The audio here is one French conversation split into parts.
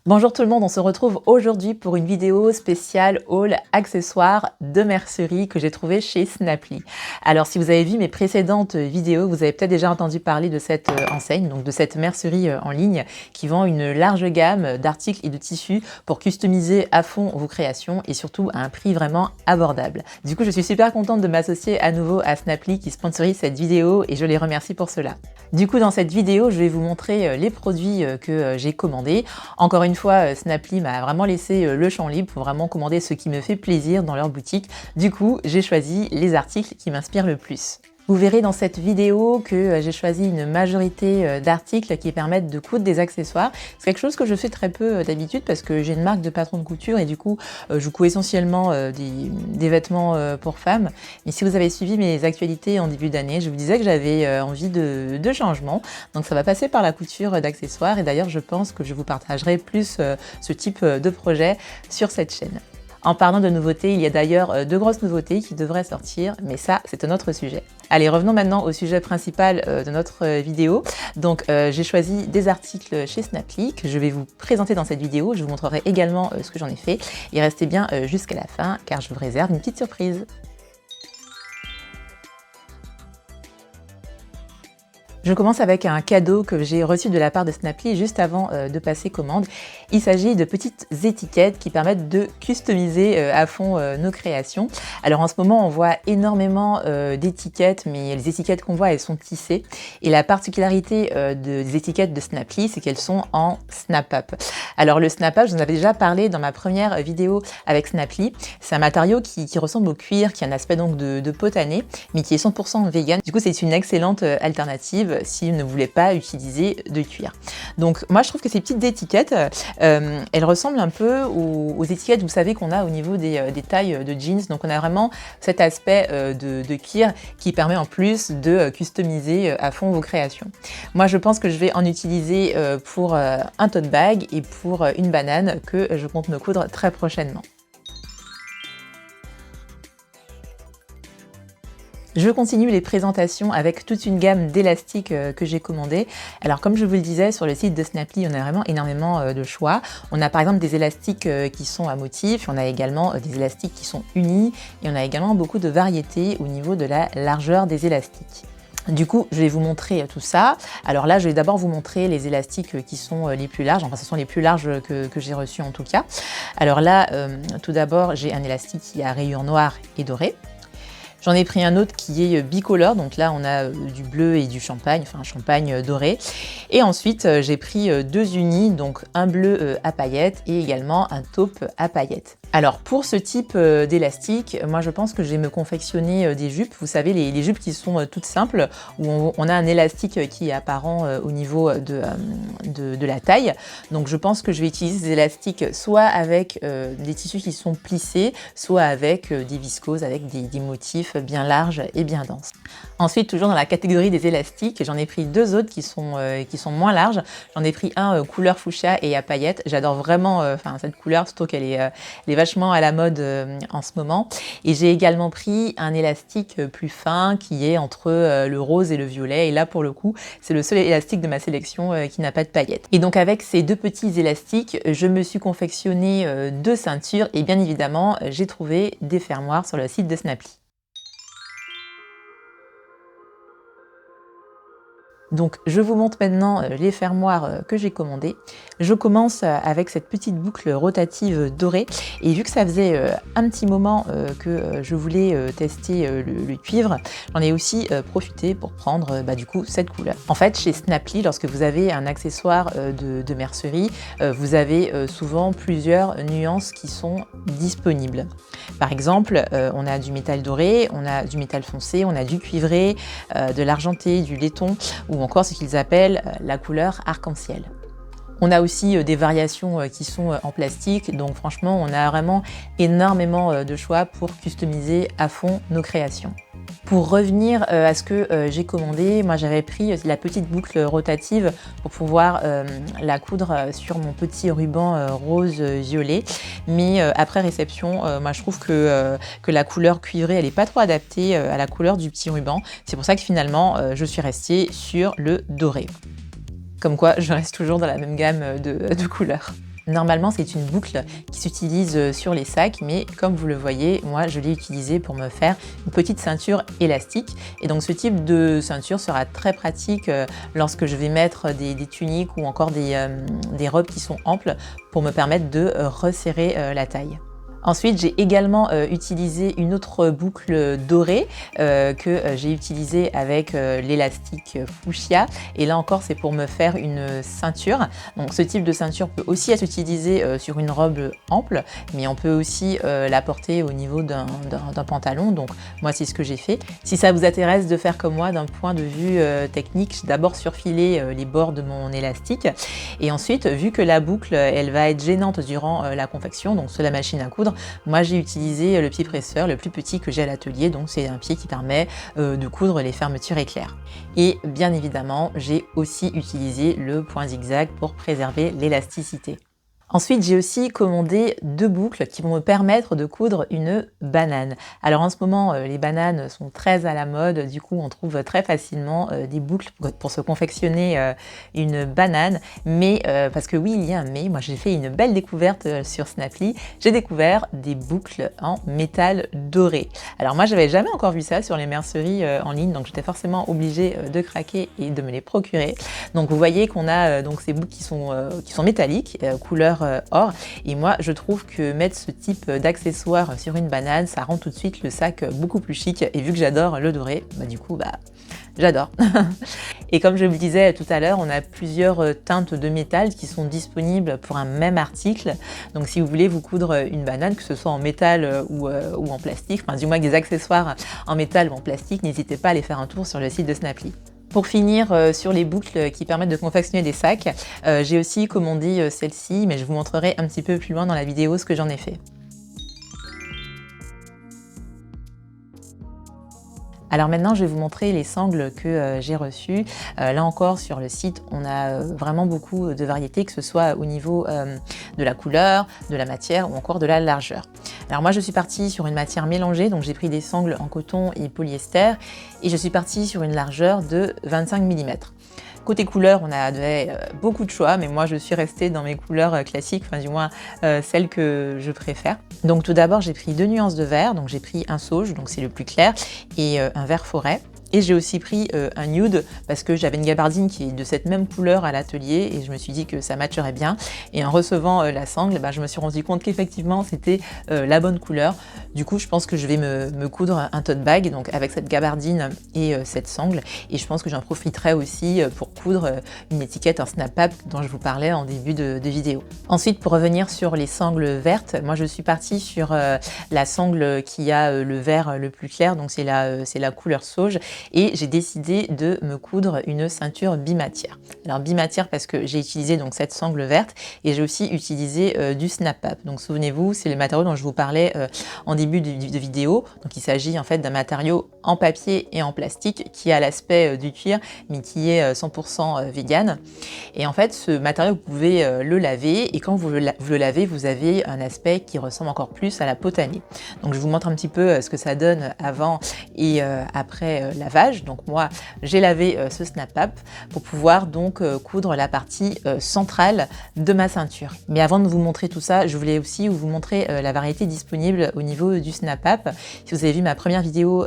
Bonjour tout le monde, on se retrouve aujourd'hui pour une vidéo spéciale haul accessoires de mercerie que j'ai trouvé chez Snapply. Alors si vous avez vu mes précédentes vidéos, vous avez peut-être déjà entendu parler de cette enseigne, donc de cette mercerie en ligne qui vend une large gamme d'articles et de tissus pour customiser à fond vos créations et surtout à un prix vraiment abordable. Du coup, je suis super contente de m'associer à nouveau à Snapply qui sponsorise cette vidéo et je les remercie pour cela. Du coup, dans cette vidéo, je vais vous montrer les produits que j'ai commandés. Encore une fois, Snapply m'a vraiment laissé le champ libre pour vraiment commander ce qui me fait plaisir dans leur boutique. Du coup, j'ai choisi les articles qui m'inspirent le plus. Vous verrez dans cette vidéo que j'ai choisi une majorité d'articles qui permettent de coudre des accessoires. C'est quelque chose que je fais très peu d'habitude parce que j'ai une marque de patron de couture et du coup je couds essentiellement des vêtements pour femmes. Mais si vous avez suivi mes actualités en début d'année, je vous disais que j'avais envie de changement. Donc ça va passer par la couture d'accessoires et d'ailleurs je pense que je vous partagerai plus ce type de projet sur cette chaîne. En parlant de nouveautés, il y a d'ailleurs deux grosses nouveautés qui devraient sortir, mais ça, c'est un autre sujet. Allez, revenons maintenant au sujet principal de notre vidéo. Donc, j'ai choisi des articles chez Snapply que je vais vous présenter dans cette vidéo. Je vous montrerai également ce que j'en ai fait. Et restez bien jusqu'à la fin, car je vous réserve une petite surprise. Je commence avec un cadeau que j'ai reçu de la part de Snapply juste avant de passer commande. Il s'agit de petites étiquettes qui permettent de customiser à fond nos créations. Alors en ce moment, on voit énormément d'étiquettes, mais les étiquettes qu'on voit, elles sont tissées. Et la particularité des étiquettes de Snapply, c'est qu'elles sont en snap-up. Alors le snap-up, je vous en avais déjà parlé dans ma première vidéo avec Snapply. C'est un matériau qui ressemble au cuir, qui a un aspect donc de peau tannée, mais qui est 100% vegan. Du coup, c'est une excellente alternative si vous ne voulez pas utiliser de cuir. Donc moi je trouve que ces petites étiquettes, elles ressemblent un peu aux étiquettes, vous savez, qu'on a au niveau des tailles de jeans. Donc on a vraiment cet aspect de cuir qui permet en plus de customiser à fond vos créations. Moi je pense que je vais en utiliser pour un tote bag et pour une banane que je compte me coudre très prochainement. Je continue les présentations avec toute une gamme d'élastiques que j'ai commandés. Alors comme je vous le disais, sur le site de Snapply, on a vraiment énormément de choix. On a par exemple des élastiques qui sont à motifs, on a également des élastiques qui sont unis et on a également beaucoup de variétés au niveau de la largeur des élastiques. Du coup, je vais vous montrer tout ça. Alors là, je vais d'abord vous montrer les élastiques qui sont les plus larges. Enfin, ce sont les plus larges que j'ai reçus en tout cas. Alors là, tout d'abord, j'ai un élastique qui a rayures noires et dorées. J'en ai pris un autre qui est bicolore, donc là on a du bleu et du champagne, enfin un champagne doré. Et ensuite j'ai pris deux unis, donc un bleu à paillettes et également un taupe à paillettes. Alors pour ce type d'élastique, moi je pense que je vais me confectionner des jupes. Vous savez, les jupes qui sont toutes simples, où on a un élastique qui est apparent au niveau de la taille. Donc je pense que je vais utiliser ces élastiques soit avec des tissus qui sont plissés, soit avec des viscoses, avec des motifs bien larges et bien denses. Ensuite, toujours dans la catégorie des élastiques, j'en ai pris deux autres qui sont moins larges. J'en ai pris un couleur fuchsia et à paillettes. J'adore vraiment cette couleur, surtout qu'elle est vachement à la mode en ce moment. Et j'ai également pris un élastique plus fin qui est entre le rose et le violet. Et là, pour le coup, c'est le seul élastique de ma sélection qui n'a pas de paillettes. Et donc, avec ces deux petits élastiques, je me suis confectionné deux ceintures. Et bien évidemment, j'ai trouvé des fermoirs sur le site de Snapply. Donc je vous montre maintenant les fermoirs que j'ai commandés. Je commence avec cette petite boucle rotative dorée et vu que ça faisait un petit moment que je voulais tester le cuivre, j'en ai aussi profité pour prendre du coup cette couleur. En fait, chez Snapply, lorsque vous avez un accessoire de mercerie, vous avez souvent plusieurs nuances qui sont disponibles. Par exemple, on a du métal doré, on a du métal foncé, on a du cuivré, de l'argenté, du laiton ou encore ce qu'ils appellent la couleur arc-en-ciel. On a aussi des variations qui sont en plastique, donc franchement on a vraiment énormément de choix pour customiser à fond nos créations. Pour revenir à ce que j'ai commandé, moi j'avais pris la petite boucle rotative pour pouvoir la coudre sur mon petit ruban rose-violet. Mais après réception, moi je trouve que la couleur cuivrée, elle n'est pas trop adaptée à la couleur du petit ruban. C'est pour ça que finalement, je suis restée sur le doré. Comme quoi, je reste toujours dans la même gamme de couleurs. Normalement, c'est une boucle qui s'utilise sur les sacs, mais comme vous le voyez, moi, je l'ai utilisée pour me faire une petite ceinture élastique. Et donc, ce type de ceinture sera très pratique lorsque je vais mettre des tuniques ou encore des robes qui sont amples pour me permettre de resserrer la taille. Ensuite, j'ai également utilisé une autre boucle dorée que j'ai utilisée avec l'élastique fuchsia. Et là encore, c'est pour me faire une ceinture. Donc ce type de ceinture peut aussi être utilisé sur une robe ample, mais on peut aussi la porter au niveau d'un pantalon. Donc moi, c'est ce que j'ai fait. Si ça vous intéresse de faire comme moi d'un point de vue technique, j'ai d'abord surfilé les bords de mon élastique. Et ensuite, vu que la boucle, elle va être gênante durant la confection, donc sur la machine à coudre, moi j'ai utilisé le pied presseur, le plus petit que j'ai à l'atelier, donc c'est un pied qui permet de coudre les fermetures éclairs. Et bien évidemment, j'ai aussi utilisé le point zigzag pour préserver l'élasticité. Ensuite, j'ai aussi commandé 2 boucles qui vont me permettre de coudre une banane. Alors en ce moment, les bananes sont très à la mode, du coup on trouve très facilement des boucles pour se confectionner une banane. Mais, parce que oui, il y a un mais, moi j'ai fait une belle découverte sur Snaply, j'ai découvert des boucles en métal doré. Alors moi j'avais jamais encore vu ça sur les merceries en ligne, donc j'étais forcément obligée de craquer et de me les procurer. Donc vous voyez qu'on a donc ces boucles qui sont métalliques, couleur or, et moi je trouve que mettre ce type d'accessoire sur une banane, ça rend tout de suite le sac beaucoup plus chic, et vu que j'adore le doré, du coup j'adore. Et comme je vous le disais tout à l'heure, on a plusieurs teintes de métal qui sont disponibles pour un même article. Donc si vous voulez vous coudre une banane, que ce soit en métal ou en plastique, enfin du moins des accessoires en métal ou en plastique, n'hésitez pas à aller faire un tour sur le site de Snaply. Pour finir sur les boucles qui permettent de confectionner des sacs, j'ai aussi commandé celle-ci, mais je vous montrerai un petit peu plus loin dans la vidéo ce que j'en ai fait. Alors maintenant, je vais vous montrer les sangles que j'ai reçues. Là encore, sur le site, on a vraiment beaucoup de variétés, que ce soit au niveau de la couleur, de la matière ou encore de la largeur. Alors moi, je suis partie sur une matière mélangée, donc j'ai pris des sangles en coton et polyester, et je suis partie sur une largeur de 25 mm. Côté couleur, on avait beaucoup de choix, mais moi je suis restée dans mes couleurs classiques, enfin du moins celles que je préfère. Donc tout d'abord, j'ai pris 2 nuances de vert, donc j'ai pris un sauge, donc c'est le plus clair, et un vert forêt. Et j'ai aussi pris un nude parce que j'avais une gabardine qui est de cette même couleur à l'atelier et je me suis dit que ça matcherait bien. Et en recevant la sangle, je me suis rendu compte qu'effectivement c'était la bonne couleur. Du coup, je pense que je vais me coudre un tote bag, donc avec cette gabardine et cette sangle. Et je pense que j'en profiterai aussi pour coudre une étiquette, un snap-up dont je vous parlais en début de vidéo. Ensuite, pour revenir sur les sangles vertes, moi je suis partie sur la sangle qui a le vert le plus clair, donc c'est la couleur sauge. Et j'ai décidé de me coudre une ceinture bimatière. Alors bimatière parce que j'ai utilisé donc cette sangle verte et j'ai aussi utilisé du snap-up. Donc souvenez-vous, c'est le matériau dont je vous parlais en début de vidéo. Donc il s'agit en fait d'un matériau en papier et en plastique qui a l'aspect du cuir mais qui est 100% vegan. Et en fait ce matériau vous pouvez le laver et quand vous le lavez, vous avez un aspect qui ressemble encore plus à la peau tannée. Donc je vous montre un petit peu ce que ça donne avant et après lavage. Donc moi j'ai lavé ce snap-up pour pouvoir donc coudre la partie centrale de ma ceinture. Mais avant de vous montrer tout ça, je voulais aussi vous montrer la variété disponible au niveau du snap-up. Si vous avez vu ma première vidéo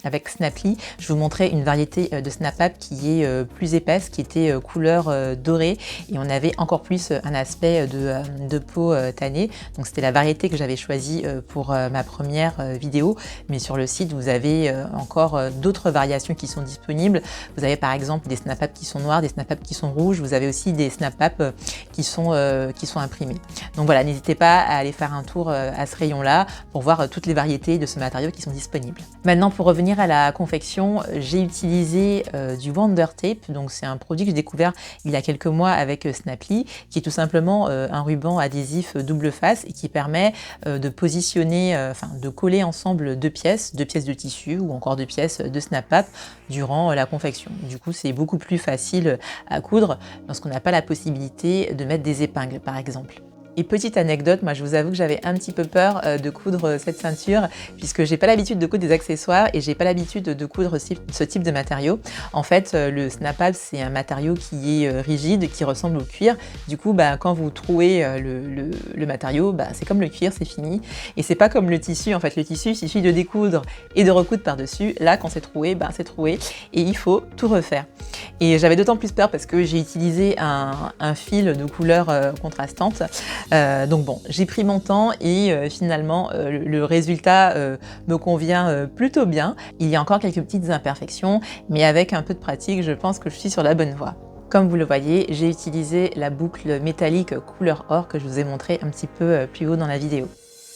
avec Snaply, je vous montrais une variété de snap-up qui est plus épaisse, qui était couleur dorée et on avait encore plus un aspect de peau tannée. Donc c'était la variété que j'avais choisie pour ma première vidéo, mais sur le site vous avez encore d'autres variations qui sont disponibles. Vous avez par exemple des snap-up qui sont noirs, des snap-up qui sont rouges, vous avez aussi des snap-up qui sont imprimés. Donc voilà, n'hésitez pas à aller faire un tour à ce rayon-là pour voir toutes les variétés de ce matériau qui sont disponibles. Maintenant, pour revenir à la confection, j'ai utilisé du Wonder Tape, donc c'est un produit que j'ai découvert il y a quelques mois avec Snaply, qui est tout simplement un ruban adhésif double face et qui permet de positionner, de coller ensemble deux pièces de tissu ou encore 2 pièces de snap-up durant la confection. Du coup, c'est beaucoup plus facile à coudre lorsqu'on n'a pas la possibilité de mettre des épingles, par exemple. Et petite anecdote, moi je vous avoue que j'avais un petit peu peur de coudre cette ceinture puisque j'ai pas l'habitude de coudre des accessoires et j'ai pas l'habitude de coudre ce type de matériau. En fait, le Snap-up c'est un matériau qui est rigide, qui ressemble au cuir. Du coup, quand vous trouez le matériau, c'est comme le cuir, c'est fini. Et c'est pas comme le tissu. En fait, le tissu, il suffit de découdre et de recoudre par-dessus. Là, quand c'est troué, c'est troué et il faut tout refaire. Et j'avais d'autant plus peur parce que j'ai utilisé un fil de couleur contrastante. Donc bon, j'ai pris mon temps et finalement le résultat me convient plutôt bien. Il y a encore quelques petites imperfections, mais avec un peu de pratique, je pense que je suis sur la bonne voie. Comme vous le voyez, j'ai utilisé la boucle métallique couleur or que je vous ai montré un petit peu plus haut dans la vidéo.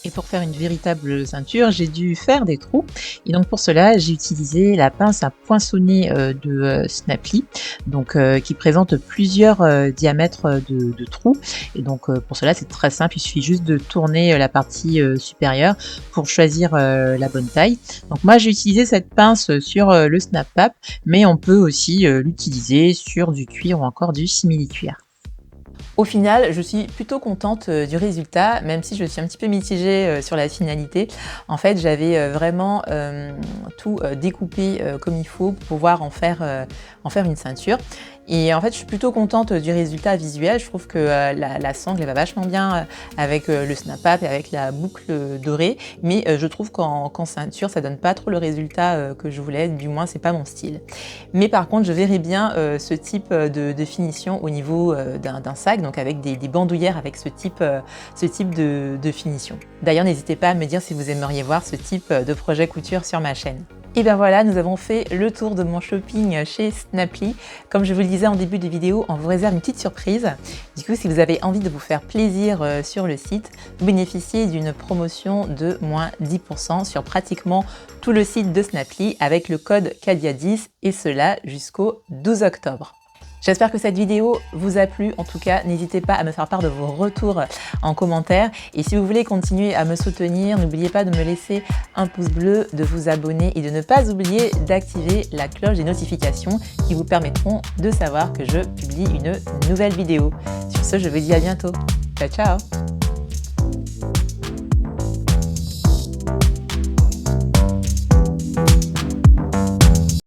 Et pour faire une véritable ceinture, j'ai dû faire des trous. Et donc pour cela, j'ai utilisé la pince à poinçonner de Snaply, donc qui présente plusieurs diamètres de trous. Et donc pour cela, c'est très simple. Il suffit juste de tourner la partie supérieure pour choisir la bonne taille. Donc moi, j'ai utilisé cette pince sur le Snap-up, mais on peut aussi l'utiliser sur du cuir ou encore du simili-cuir. Au final, je suis plutôt contente du résultat, même si je suis un petit peu mitigée sur la finalité. En fait, j'avais vraiment tout découpé comme il faut pour pouvoir en faire une ceinture. Et en fait, je suis plutôt contente du résultat visuel. Je trouve que la sangle elle va vachement bien avec le Snap-up et avec la boucle dorée. Mais je trouve qu'en ceinture, ça donne pas trop le résultat que je voulais. Du moins, c'est pas mon style. Mais par contre, je verrais bien ce type de finition au niveau d'un sac, donc avec des bandoulières avec ce type de finition. D'ailleurs, n'hésitez pas à me dire si vous aimeriez voir ce type de projet couture sur ma chaîne. Et bien voilà, nous avons fait le tour de mon shopping chez Snaply. Comme je vous le disais en début de vidéo, on vous réserve une petite surprise. Du coup, si vous avez envie de vous faire plaisir sur le site, vous bénéficiez d'une promotion de moins 10% sur pratiquement tout le site de Snaply avec le code CADIA10 et cela jusqu'au 12 octobre. J'espère que cette vidéo vous a plu. En tout cas, n'hésitez pas à me faire part de vos retours en commentaire. Et si vous voulez continuer à me soutenir, n'oubliez pas de me laisser un pouce bleu, de vous abonner et de ne pas oublier d'activer la cloche des notifications qui vous permettront de savoir que je publie une nouvelle vidéo. Sur ce, je vous dis à bientôt. Ciao, ciao!